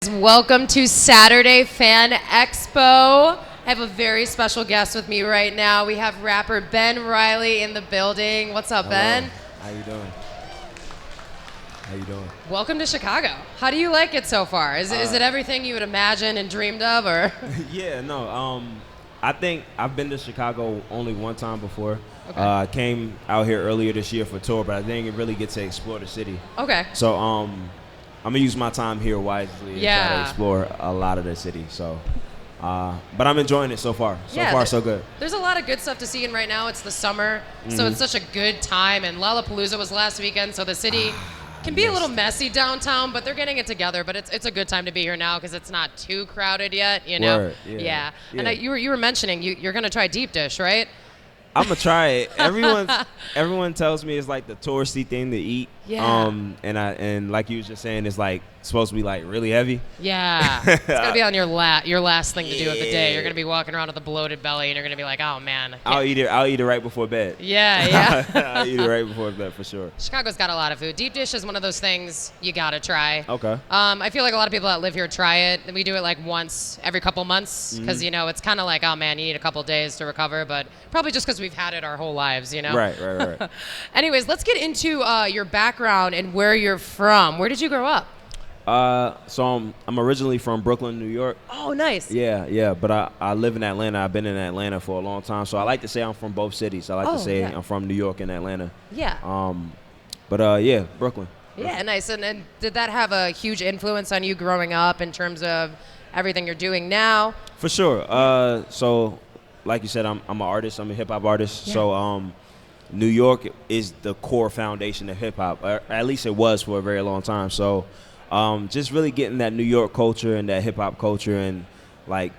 Welcome to Saturday Fan Expo. I have a very special guest with me right now. We have rapper Ben Reilly in the building. What's up, Hello. Ben? How you doing? How you doing? Welcome to Chicago. How do you like it so far? Is it everything you would imagine and dreamed of, or? Yeah, no. I think I've been to Chicago only one time before. Okay. I came out here earlier this year for a tour, but I didn't really get to explore the city. Okay. So I'm gonna use my time here wisely and try to explore a lot of the city. So, but I'm enjoying it so far. So far, so good. There's a lot of good stuff to see, and right now it's the summer, so it's such a good time. And Lollapalooza was last weekend, so the city can be a little messy downtown, but they're getting it together. But it's a good time to be here now because it's not too crowded yet, you know. Word, yeah. And you were mentioning you're gonna try deep dish, right? I'm gonna try it. Everyone tells me it's like the touristy thing to eat. Yeah. And like you was just saying, it's like supposed to be like really heavy. Yeah. It's gonna be on your last thing to do of the day. You're gonna be walking around with a bloated belly, and you're gonna be like, oh man. I'll eat it right before bed. Yeah. I'll eat it right before bed for sure. Chicago's got a lot of food. Deep dish is one of those things you gotta try. Okay. I feel like a lot of people that live here try it. We do it like once every couple months because it's kind of like, oh man, you need a couple days to recover, but probably just because we've had it our whole lives, you know. Right. Anyways, let's get into your background and where you're from. Where did you grow up? So I'm originally from Brooklyn, New York. Oh, nice. Yeah. But I live in Atlanta. I've been in Atlanta for a long time. So I like to say I'm from both cities. I like to say I'm from New York and Atlanta. Yeah. Yeah, Brooklyn. Yeah, nice. And did that have a huge influence on you growing up in terms of everything you're doing now? For sure. So like you said, I'm an artist. I'm a hip hop artist. Yeah. So New York is the core foundation of hip hop. At least it was for a very long time. So just really getting that New York culture and that hip hop culture and like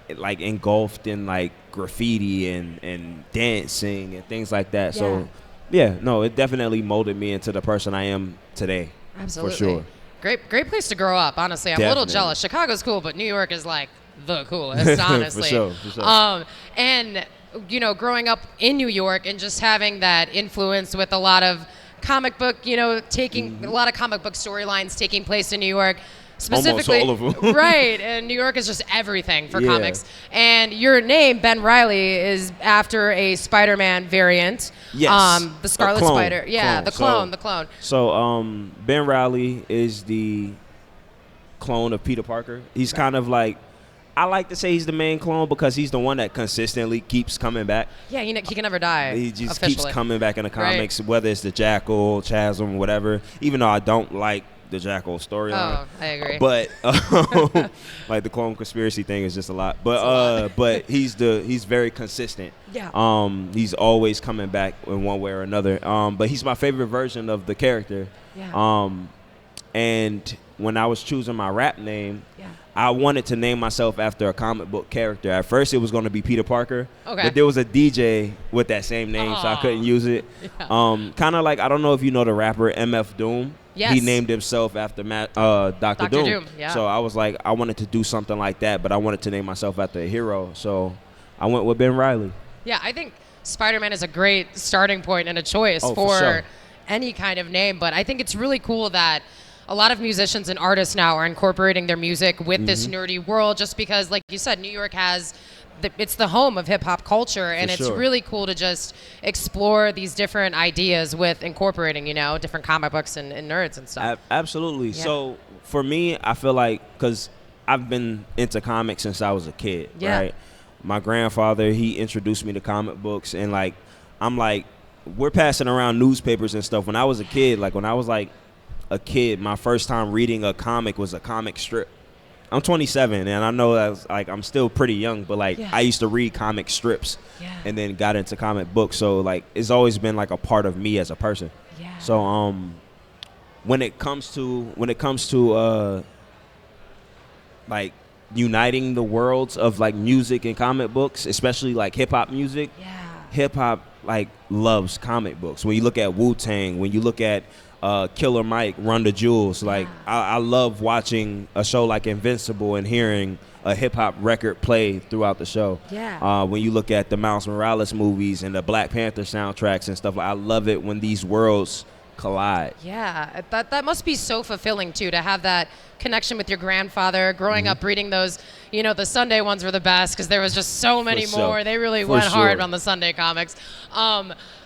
engulfed in like graffiti and dancing and things like that. Yeah. So it definitely molded me into the person I am today. Absolutely. For sure. Great place to grow up, honestly. I'm a little jealous. Chicago's cool, but New York is like the coolest, honestly. For sure. And growing up in New York and just having that influence with a lot of comic book, taking a lot of comic book storylines taking place in New York. Specifically, almost all of them. Right, and New York is just everything for comics. And your name, Ben Reilly, is after a Spider-Man variant. Yes. The Scarlet Spider. Yeah, the clone. So Ben Reilly is the clone of Peter Parker. He's kind of like, I like to say he's the main clone because he's the one that consistently keeps coming back. Yeah, he can never die. He just officially keeps coming back in the comics, whether it's the Jackal, Chasm, whatever. Even though I don't like the Jackal storyline. Oh, I agree. But like the clone conspiracy thing is just a lot. But but he's very consistent. Yeah. He's always coming back in one way or another. But he's my favorite version of the character. Yeah. And when I was choosing my rap name, I wanted to name myself after a comic book character. At first, it was going to be Peter Parker. Okay. But there was a DJ with that same name, so I couldn't use it. Yeah. Kind of like, I don't know if you know the rapper MF Doom. Yes. He named himself after Dr. Doom. Yeah. So I was like, I wanted to do something like that, but I wanted to name myself after a hero. So I went with Ben Reilly. Yeah, I think Spider-Man is a great starting point and a choice for sure. any kind of name. But I think it's really cool that a lot of musicians and artists now are incorporating their music with this nerdy world just because, like you said, New York has it's the home of hip-hop culture, and it's really cool to just explore these different ideas with incorporating, different comic books and nerds and stuff. Absolutely. Yeah. So for me, I feel like, because I've been into comics since I was a kid, right? My grandfather, he introduced me to comic books, and we're passing around newspapers and stuff. When I was a kid, my first time reading a comic was a comic strip. I'm 27, and I know that's I'm still pretty young, but I used to read comic strips, and then got into comic books. So it's always been a part of me as a person. Yeah. So when it comes to uniting the worlds of music and comic books, especially hip hop music. Yeah. Hip hop loves comic books. When you look at Wu-Tang, when you look at Killer Mike, Run the Jewels. I love watching a show like Invincible and hearing a hip-hop record play throughout the show. Yeah. When you look at the Miles Morales movies and the Black Panther soundtracks and stuff, I love it when these worlds collide. Yeah, that must be so fulfilling too, to have that connection with your grandfather. Growing up reading those, the Sunday ones were the best because there was just so many more. They really went hard on the Sunday comics.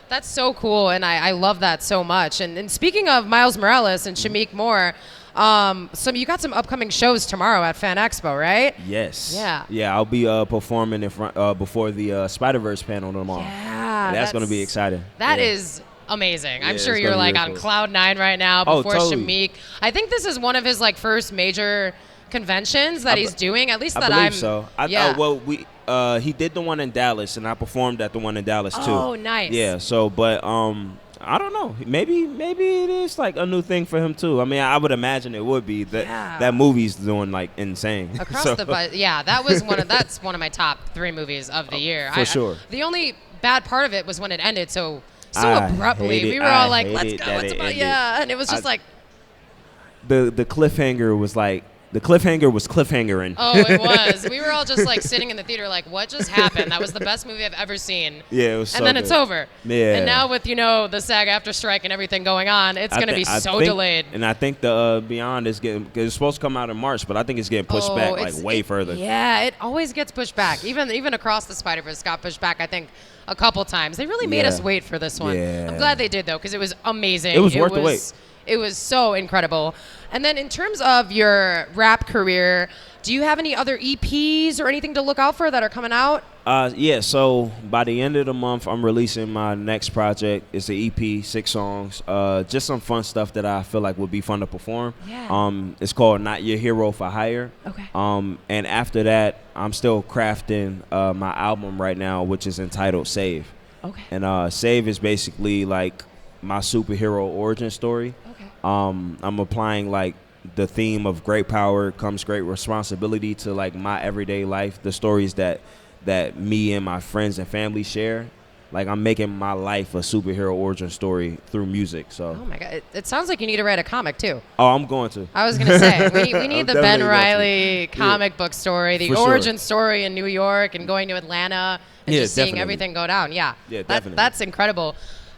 That's so cool, and I love that so much. And speaking of Miles Morales and Shameik Moore, you got some upcoming shows tomorrow at Fan Expo, right? Yes. Yeah. Yeah, I'll be performing in front before the Spider-Verse panel tomorrow. Yeah. That's going to be exciting. That is amazing. I'm sure it's you're gonna be like really on cool. cloud 9 right now before totally. Shameik. I think this is one of his like first major conventions that he's doing. At least I that believe I'm. so. Yeah. He did the one in Dallas, and I performed at the one in Dallas too. Oh, nice. Yeah. So, but I don't know. Maybe it is like a new thing for him too. I mean, I would imagine it would be. That movie's doing like insane. Across that's one of my top 3 movies of the year. For sure. The only bad part of it was when it ended so abruptly. We were all like, let's go. It's about, and it was just like the cliffhanger was like. The cliffhanger was cliffhangering. Oh, it was. We were all just like sitting in the theater like, what just happened? That was the best movie I've ever seen. Yeah, it was so And then good. It's over. Yeah. And now with, the SAG after strike and everything going on, it's going to be so delayed. And I think the Beyond is it's supposed to come out in March, but I think it's getting pushed back like way further. Yeah, it always gets pushed back. Even Across the Spider-Verse got pushed back, I think, a couple times. They really made us wait for this one. Yeah. I'm glad they did, though, because it was amazing. It was worth the wait. It was so incredible. And then in terms of your rap career, do you have any other EPs or anything to look out for that are coming out? Yeah, so by the end of the month, I'm releasing my next project. It's an EP, 6 songs. Just some fun stuff that I feel like would be fun to perform. Yeah. It's called Not Your Hero for Hire. Okay. And after that, I'm still crafting my album right now, which is entitled Save. Okay. And Save is basically like my superhero origin story. Okay. I'm applying like the theme of great power comes great responsibility to like my everyday life, the stories that me and my friends and family share. Like I'm making my life a superhero origin story through music. So. Oh my God! It sounds like you need to write a comic too. Oh, I'm going to. I was gonna say we need the Ben definitely Reilly comic book story, the For origin story in New York and going to Atlanta and just seeing definitely. everything go down. Yeah. Yeah, definitely. That's incredible.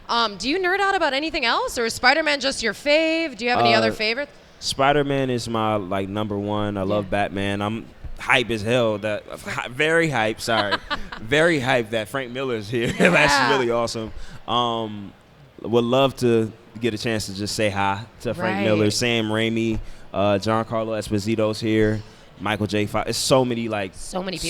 Do you nerd out about anything else, or is Spider-Man just your fave? Do you have any other favorites? Spider-Man is my like number one. I love Batman. I'm hype as hell. Very hype. Sorry, very hype that Frank Miller's here. Yeah. That's really awesome. Would love to get a chance to just say hi to Frank Miller, Sam Raimi, Giancarlo Esposito's here. Michael J. Fox. It's so many people,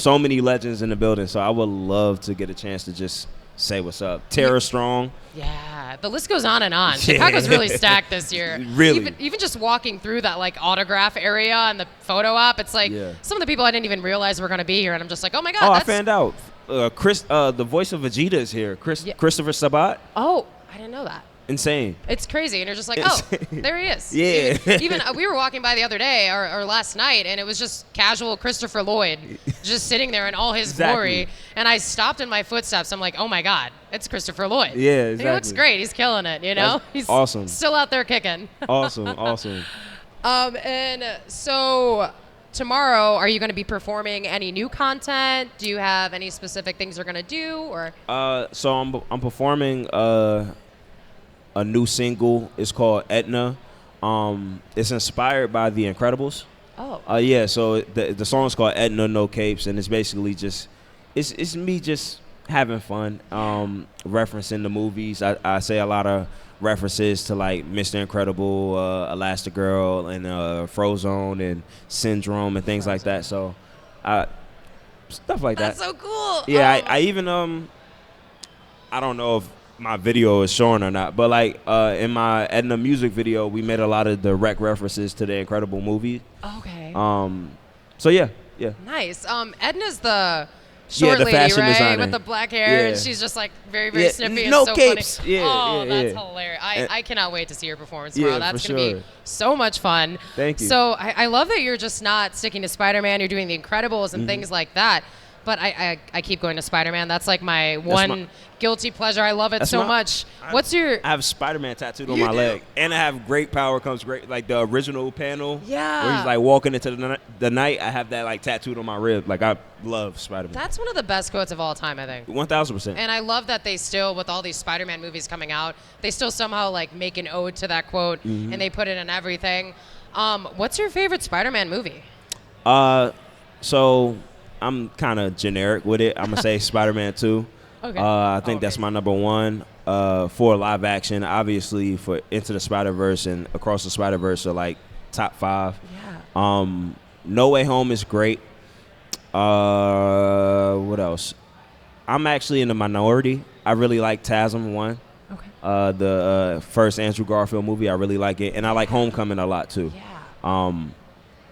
so many legends in the building. So I would love to get a chance to just say what's up. Tara Strong. Yeah, the list goes on and on. Chicago's really stacked this year. Really. Even just walking through that like autograph area and the photo op, it's like some of the people I didn't even realize were going to be here, and I'm just like, oh my God. Oh, I found out. The voice of Vegeta is here. Christopher Sabat. Oh, I didn't know that. Insane. It's crazy, and you're just like, oh, there he is. Yeah. Even we were walking by the other day or last night, and it was just casual Christopher Lloyd just sitting there in all his glory. And I stopped in my footsteps. I'm like, oh my God, it's Christopher Lloyd. Yeah, exactly. He looks great. He's killing it. He's awesome. Still out there kicking. Awesome. And so tomorrow, are you going to be performing any new content? Do you have any specific things you're going to do, or? So I'm performing a new single. It's called Etna. It's inspired by The Incredibles. Oh. Yeah. So the song is called Etna No Capes, and it's basically just it's me just having fun, referencing the movies. I say a lot of references to like Mr. Incredible, Elastigirl, and Frozone and Syndrome and things like that. So, stuff like that. That's so cool. Yeah. I even I don't know if my video is showing or not, but like in my Edna music video, we made a lot of direct references to the Incredible movie. Okay. So yeah. Nice. Edna's the short lady, fashion right? designer. With the black hair, and she's just like very, very snippy and so capes. funny. That's hilarious. I cannot wait to see your performance tomorrow. That's going to be so much fun. Thank you. So I love that you're just not sticking to Spider-Man. You're doing The Incredibles and things like that. But I keep going to Spider-Man. That's like my one guilty pleasure. I love it so much. What's your... I have Spider-Man tattooed on my leg. And I have Great Power Comes Great, like the original panel. Yeah. Where he's like walking into the night. I have that like tattooed on my rib. Like I love Spider-Man. That's one of the best quotes of all time, I think. 1,000%. And I love that they still, with all these Spider-Man movies coming out, they still somehow like make an ode to that quote and they put it in everything. What's your favorite Spider-Man movie? So I'm kind of generic with it. I'm gonna say Spider-Man 2. Okay. I think that's my number one for live action. Obviously, for Into the Spider-Verse and Across the Spider-Verse are like top 5. Yeah. No Way Home is great. What else? I'm actually in the minority. I really like TASM 1. Okay. The first Andrew Garfield movie. I really like it, and I like Homecoming a lot too.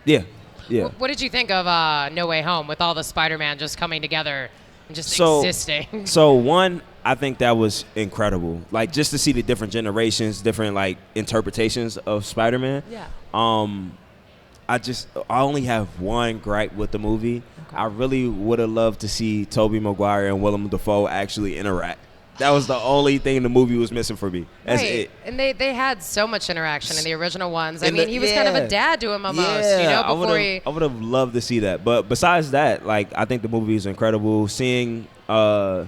Yeah. Yeah. What did you think of No Way Home with all the Spider-Man just coming together and just existing? So one, I think that was incredible. Like just to see the different generations, different like interpretations of Spider-Man. Yeah. I only have one gripe with the movie. Okay. I really would have loved to see Tobey Maguire and Willem Dafoe actually interact. That was the only thing the movie was missing for me. That's it. And they had so much interaction in the original ones. I mean, he was kind of a dad to him almost, I would have loved to see that. But besides that, like I think the movie is incredible. Seeing the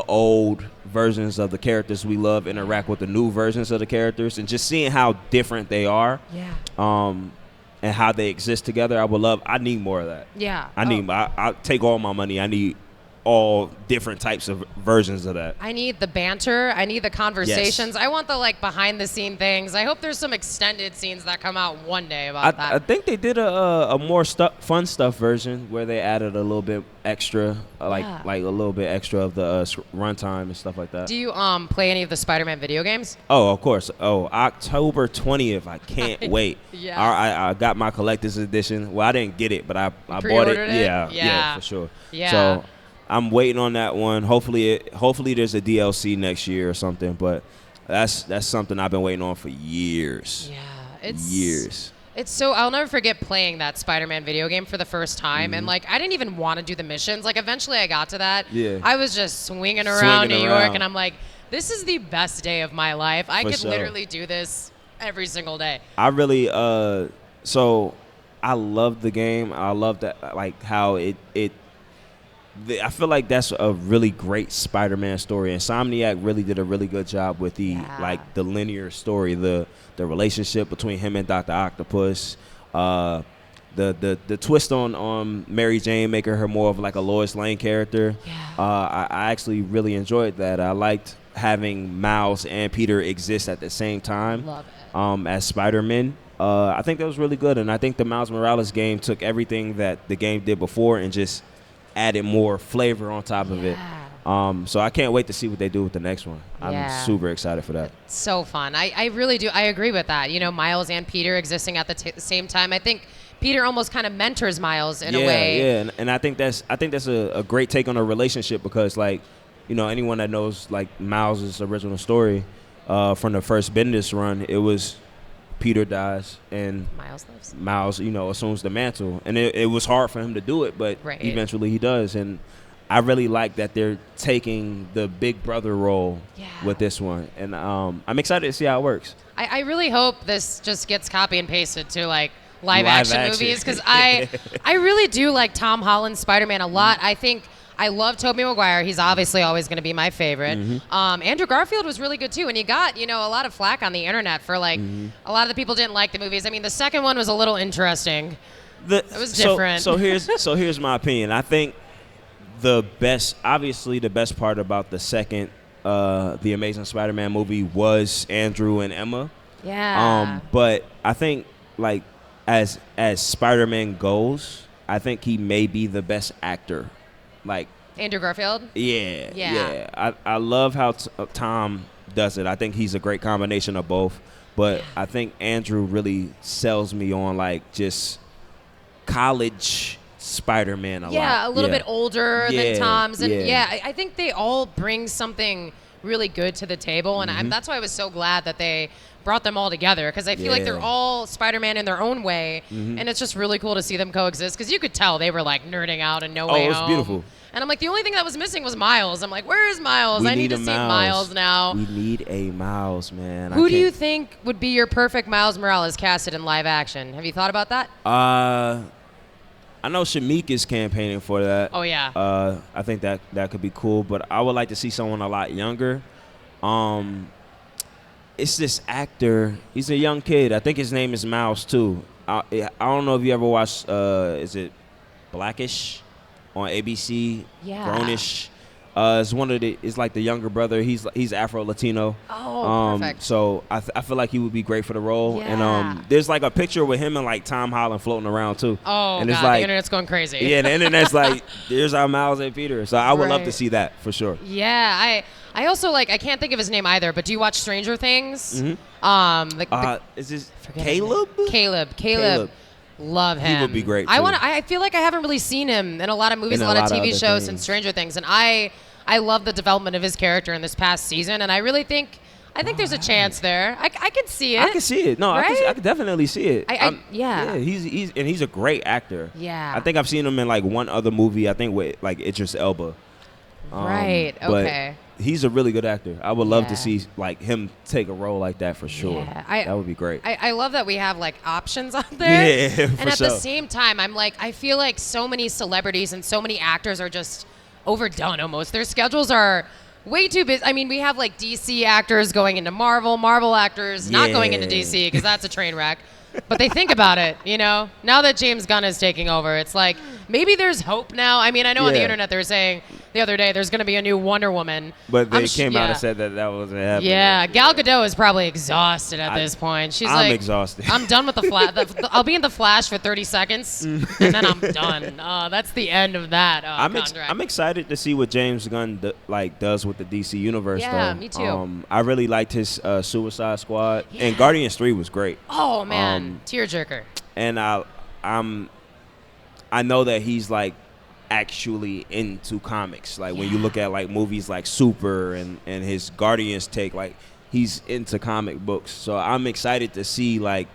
old versions of the characters we love interact with the new versions of the characters and just seeing how different they are. Yeah. And how they exist together, I need more of that. Yeah. I'll take all my money. I need all different types of versions of that. I need the banter. I need the conversations. Yes. I want the like behind the scene ththings. I hope there's some extended scenes that come out one day about that. I think they did a more fun stuff version where they added a little bit extra, like a little bit extra of the runtime and stuff like that. Do you play any of the Spider-Man video games? Oh, of course. Oh, October 20th. I can't wait. Yeah. I got my collector's edition. Well, I didn't get it, but I bought it. Yeah, for sure. Yeah. So I'm waiting on that one. Hopefully there's a DLC next year or something. But that's something I've been waiting on for years. Yeah, years. It's so I'll never forget playing that Spider-Man video game for the first time, and like I didn't even want to do the missions. Like eventually I got to that. Yeah. I was just swinging around New York, and I'm like, this is the best day of my life. I could literally do this every single day. I really so I love the game. I love that like how I feel like that's a really great Spider-Man story. Insomniac really did a really good job with the linear story, the relationship between him and Dr. Octopus, the twist on Mary Jane, making her more of like a Lois Lane character. Yeah. I actually really enjoyed that. I liked having Miles and Peter exist at the same time. Love it. As Spider-Man. I think that was really good, and I think the Miles Morales game took everything that the game did before and just added more flavor on top of it. So I can't wait to see what they do with the next one. I'm super excited for that. It's so fun. I really do. I agree with that. You know, Miles and Peter existing at the same time. I think Peter almost kind of mentors Miles in a way. Yeah, and I think that's a great take on a relationship because, like, you know, anyone that knows like Miles' original story from the first Bendis run, it was Peter dies and Miles lives. Miles, you know, assumes the mantle, and it was hard for him to do it, but eventually he does. And I really like that they're taking the big brother role with this one, and I'm excited to see how it works. I really hope this just gets copy and pasted to like live action movies because I really do like Tom Holland's Spider-Man a lot. I think I love Tobey Maguire. He's obviously always going to be my favorite. Andrew Garfield was really good too, and he got, you know, a lot of flack on the internet for like a lot of the people didn't like the movies. I mean, the second one was a little interesting. It was different. So here's my opinion. I think the best part about the second The Amazing Spider-Man movie was Andrew and Emma. Yeah. But I think like as Spider-Man goes, I think he may be the best actor. Like Andrew Garfield? Yeah. I love how Tom does it. I think he's a great combination of both. But I think Andrew really sells me on like just college Spider-Man a lot. Yeah, a little bit older than Tom's. And I think they all bring something really good to the table. And that's why I was so glad that they brought them all together, because I feel like they're all Spider-Man in their own way, and it's just really cool to see them coexist, because you could tell they were like nerding out and No Way Home. Oh, it's beautiful. And I'm like, the only thing that was missing was Miles. I'm like, where is Miles? I need to see Miles now. We need a Miles, man. Who do you think would be your perfect Miles Morales casted in live action? Have you thought about that? I know Shamik is campaigning for that. Oh, yeah. I think that could be cool, but I would like to see someone a lot younger. It's this actor. He's a young kid. I think his name is Miles, too. I don't know if you ever watched, is it Blackish on ABC? Yeah. Grownish. It's like the younger brother. He's Afro-Latino. Oh, perfect. So I feel like he would be great for the role. Yeah. And there's like a picture with him and like Tom Holland floating around too. Oh, and God, it's like, the internet's going crazy. Yeah, the internet's like, there's our Miles and Peter. So I would love to Right. see that for sure. Yeah, I also like, I can't think of his name either, but do you watch Stranger Things? Is this forget his Caleb? Caleb. Love him. He would be great, too. I feel like I haven't really seen him in a lot of movies, a lot of TV shows since Stranger Things, and I love the development of his character in this past season, and I really think there's a chance there. I can see it. I can see it. No, right? I can definitely see it. Yeah. He's a great actor. Yeah. I think I've seen him in like one other movie. I think with like Idris Elba. Right. But Okay. he's a really good actor. I would love to see like him take a role like that for sure. Yeah, that would be great. I love that we have like options out there. Yeah, and at the same time, I'm like, I feel like so many celebrities and so many actors are just overdone almost. Their schedules are way too busy. I mean, we have like DC actors going into Marvel actors not going into DC because that's a train wreck. But they think about it, you know? Now that James Gunn is taking over, it's like, maybe there's hope now. I mean, I know on the internet they were saying the other day there's going to be a new Wonder Woman. But they came out and said that wasn't happening. Yeah, Gal Gadot is probably exhausted at this point. She's like, I'm exhausted. I'm done with the Flash. I'll be in the Flash for 30 seconds, and then I'm done. That's the end of that contract. I'm excited to see what James Gunn does with the DC universe. Yeah, though. me too. I really liked his Suicide Squad, and Guardians 3 was great. Oh man, tearjerker. And I know that he's like actually into comics. Like when you look at like movies like Super and his Guardians take, like he's into comic books. So I'm excited to see like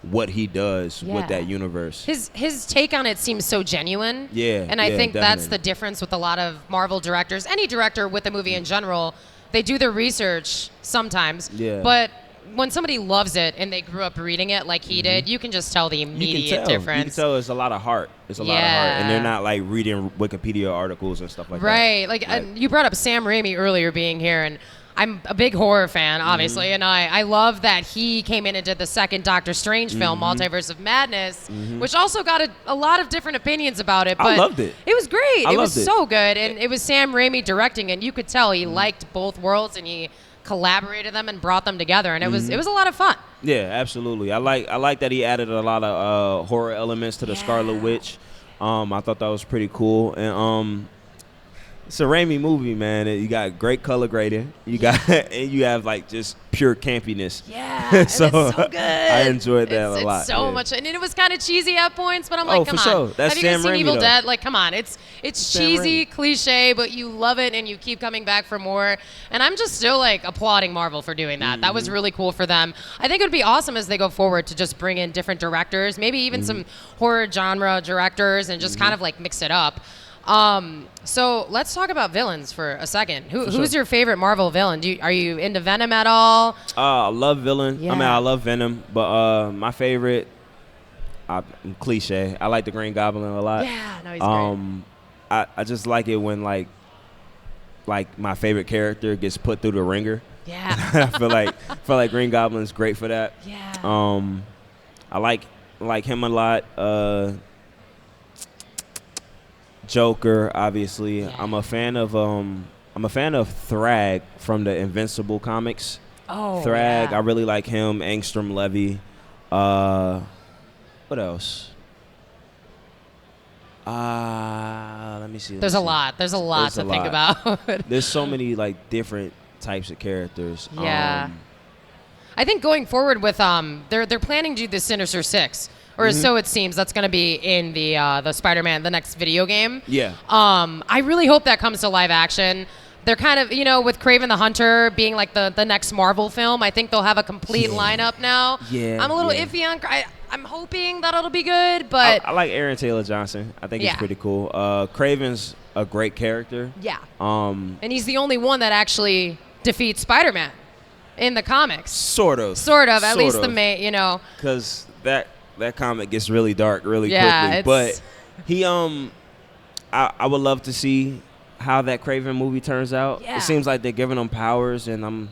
what he does with that universe. His take on it seems so genuine. Yeah. And I think definitely. that's the difference with a lot of Marvel directors, any director with a movie in general. They do their research sometimes. Yeah. But when somebody loves it and they grew up reading it like he did, you can just tell the immediate difference. You can tell there's a lot of heart. There's a lot of heart. And they're not like reading Wikipedia articles and stuff like that. Right. Like you brought up Sam Raimi earlier being here, and I'm a big horror fan, obviously, and I love that he came in and did the second Doctor Strange film, Multiverse of Madness, which also got a lot of different opinions about it. But I loved it. It was great. It was loved it. so good, and it was Sam Raimi directing, and you could tell he liked both worlds, and he collaborated them and brought them together, and it was a lot of fun. Yeah, absolutely. I like that he added a lot of horror elements to the Scarlet Witch. I thought that was pretty cool, and it's a Raimi movie, man. You got great color grading. You got and you have like just pure campiness. Yeah, so, it's so good. I enjoyed that a lot. It's so much, and it was kind of cheesy at points, but I'm like, come for on. sure. That's Have you guys Sam seen Raimi, Evil though. Dead? Like, come on. It's cheesy, cliche, but you love it and you keep coming back for more. And I'm just still like applauding Marvel for doing that. That was really cool for them. I think it would be awesome as they go forward to just bring in different directors, maybe even some horror genre directors, and just kind of like mix it up. So let's talk about villains for a second. Who's your favorite Marvel villain? Are you into Venom at all? I love villain. Yeah. I mean, I love Venom, but my favorite, cliche. I like the Green Goblin a lot. Yeah, no, he's great. I just like it when like my favorite character gets put through the ringer. Yeah. I feel like Green Goblin is great for that. Yeah. I like him a lot. Joker, obviously. Yeah. I'm a fan of Thrag from the Invincible comics. Oh, Thrag, yeah. I really like him. Angstrom Levy. What else? Let me see. There's a lot to think about. There's so many like different types of characters. Yeah. I think going forward with they're planning to do the Sinister Six, or so it seems. That's going to be in the Spider-Man, the next video game. Yeah. I really hope that comes to live action. they're kind of, with Kraven the Hunter being like the next Marvel film, I think they'll have a complete lineup now. Yeah. I'm a little iffy on. I'm hoping that it'll be good, but I like Aaron Taylor Johnson. I think he's pretty cool. Kraven's a great character. Yeah. And he's the only one that actually defeats Spider-Man in the comics. Sort of. At least the main, Because that comic gets really dark really quickly. But he I would love to see how that Kraven movie turns out. Yeah. It seems like they're giving him powers, and I'm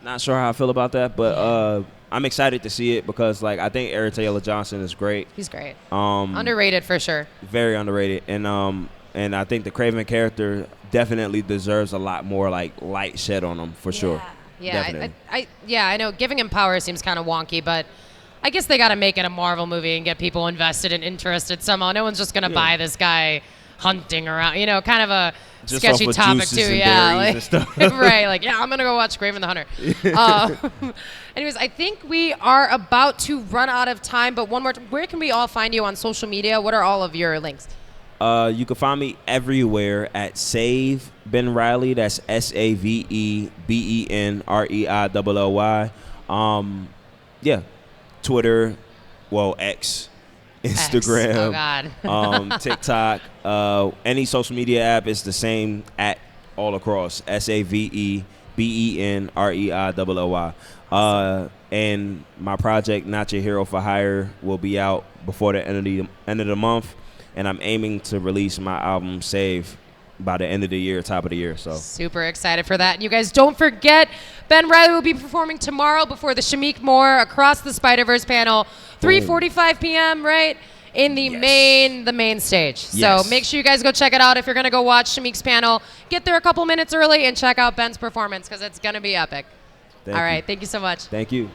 not sure how I feel about that, but I'm excited to see it because I think Aaron Taylor Johnson is great. He's great. Underrated for sure. Very underrated, and I think the Kraven character definitely deserves a lot more light shed on him for sure. Yeah, I know giving him power seems kind of wonky, but I guess they got to make it a Marvel movie and get people invested and interested somehow. No one's just gonna buy this guy hunting around, kind of a just sketchy topic too. And stuff. Right, I'm gonna go watch Kraven the Hunter. Anyways, I think we are about to run out of time, but one more where can we all find you on social media? What are all of your links? You can find me everywhere at Save Ben Reilly. That's SAVEBEN REILLY. Twitter, X, Instagram, TikTok, any social media app is the same at all across. SAVEBEN REILLY. And my project, Not Your Hero for Hire, will be out before the end of the month, and I'm aiming to release my album Save by the end of the year, top of the year. So super excited for that. And you guys don't forget, Ben Reilly will be performing tomorrow before the Shameik Moore Across the Spider-Verse panel, 3:45 p.m. right in the main stage. So make sure you guys go check it out. If you're gonna go watch Shameik's panel, get there a couple minutes early and check out Ben's performance because it's gonna be epic. All right, thank you so much. Thank you.